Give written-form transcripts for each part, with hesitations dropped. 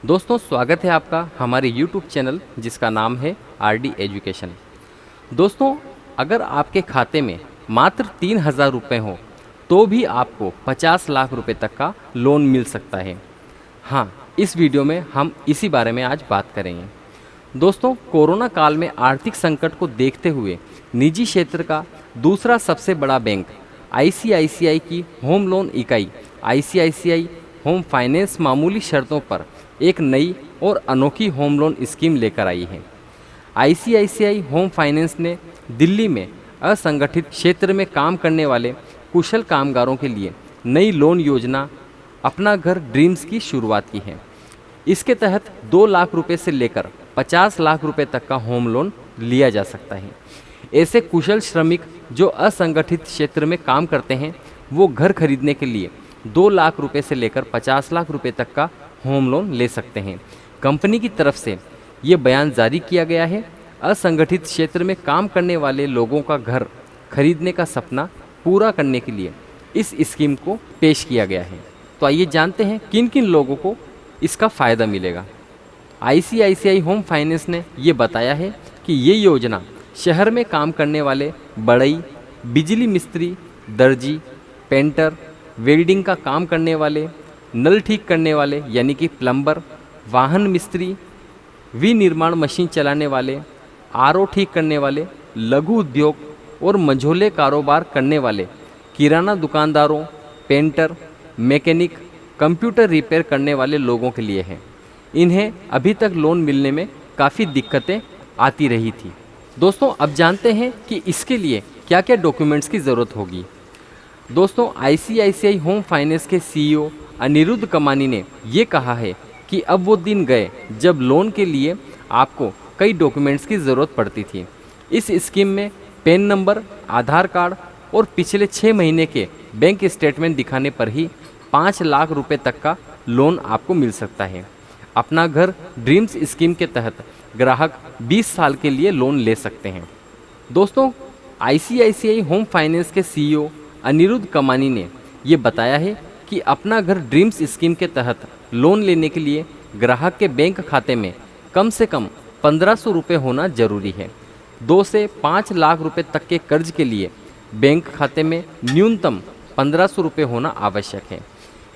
दोस्तों स्वागत है आपका हमारे YouTube चैनल जिसका नाम है RD एजुकेशन। दोस्तों अगर आपके खाते में मात्र 3,000 रुपये हो तो भी आपको 50 लाख रुपए तक का लोन मिल सकता है। हाँ, इस वीडियो में हम इसी बारे में आज बात करेंगे। दोस्तों कोरोना काल में आर्थिक संकट को देखते हुए निजी क्षेत्र का दूसरा सबसे बड़ा बैंक ICICI की होम लोन इकाई ICICI होम फाइनेंस मामूली शर्तों पर एक नई और अनोखी होम लोन स्कीम लेकर आई है। ICICI होम फाइनेंस ने दिल्ली में असंगठित क्षेत्र में काम करने वाले कुशल कामगारों के लिए नई लोन योजना अपना घर ड्रीम्स की शुरुआत की है। इसके तहत 2 लाख रुपए से लेकर 50 लाख रुपए तक का होम लोन लिया जा सकता है। ऐसे कुशल श्रमिक जो असंगठित क्षेत्र में काम करते हैं वो घर खरीदने के लिए 2 लाख रुपए से लेकर 50 लाख रुपए तक का होम लोन ले सकते हैं। कंपनी की तरफ से ये बयान जारी किया गया है। असंगठित क्षेत्र में काम करने वाले लोगों का घर खरीदने का सपना पूरा करने के लिए इस स्कीम को पेश किया गया है। तो आइए जानते हैं किन किन लोगों को इसका फ़ायदा मिलेगा। ICICI होम फाइनेंस ने ये बताया है कि ये योजना शहर में काम करने वाले बढ़ई, बिजली मिस्त्री, दर्जी, पेंटर, वेल्डिंग का काम करने वाले, नल ठीक करने वाले यानी कि प्लम्बर, वाहन मिस्त्री, विनिर्माण मशीन चलाने वाले, RO ठीक करने वाले, लघु उद्योग और मझोले कारोबार करने वाले, किराना दुकानदारों, पेंटर, मैकेनिक, कंप्यूटर रिपेयर करने वाले लोगों के लिए है। इन्हें अभी तक लोन मिलने में काफ़ी दिक्कतें आती रही थी। दोस्तों अब जानते हैं कि इसके लिए क्या क्या डॉक्यूमेंट्स की ज़रूरत होगी। दोस्तों ICICI होम फाइनेंस के CEO अनिरुद्ध कमानी ने ये कहा है कि अब वो दिन गए जब लोन के लिए आपको कई डॉक्यूमेंट्स की ज़रूरत पड़ती थी। इस स्कीम में पैन नंबर, आधार कार्ड और पिछले 6 महीने के बैंक स्टेटमेंट दिखाने पर ही 5 लाख रुपए तक का लोन आपको मिल सकता है। अपना घर ड्रीम्स स्कीम के तहत ग्राहक 20 साल के लिए लोन ले सकते हैं। दोस्तों ICICI होम फाइनेंस के CEO अनिरुद्ध कमानी ने ये बताया है कि अपना घर ड्रीम्स स्कीम के तहत लोन लेने के लिए ग्राहक के बैंक खाते में कम से कम 1,500 रुपये होना जरूरी है। 2 से 5 लाख रुपए तक के कर्ज के लिए बैंक खाते में न्यूनतम 1,500 रुपये होना आवश्यक है।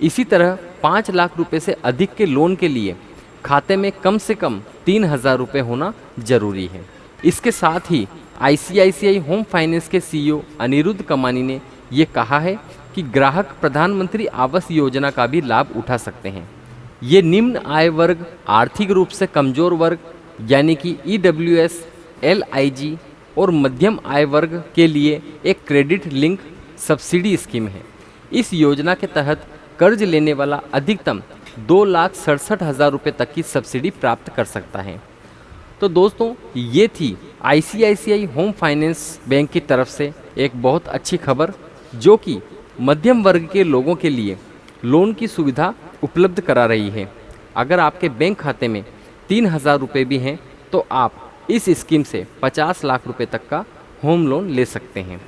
इसी तरह 5 लाख रुपए से अधिक के लोन के लिए खाते में कम से कम 3,000 रुपये होना जरूरी है। इसके साथ ही ICICI होम फाइनेंस के CEO अनिरुद्ध कमानी ने ये कहा है कि ग्राहक प्रधानमंत्री आवास योजना का भी लाभ उठा सकते हैं। ये निम्न आय वर्ग, आर्थिक रूप से कमजोर वर्ग यानी कि EWS, LIG और मध्यम आय वर्ग के लिए एक क्रेडिट लिंक सब्सिडी स्कीम है। इस योजना के तहत कर्ज लेने वाला अधिकतम 2,67,000 रुपये तक की सब्सिडी प्राप्त कर सकता है। तो दोस्तों ये थी ICICI होम फाइनेंस बैंक की तरफ से एक बहुत अच्छी खबर जो कि मध्यम वर्ग के लोगों के लिए लोन की सुविधा उपलब्ध करा रही है। अगर आपके बैंक खाते में 3,000 रुपये भी हैं तो आप इस स्कीम से 50 लाख रुपए तक का होम लोन ले सकते हैं।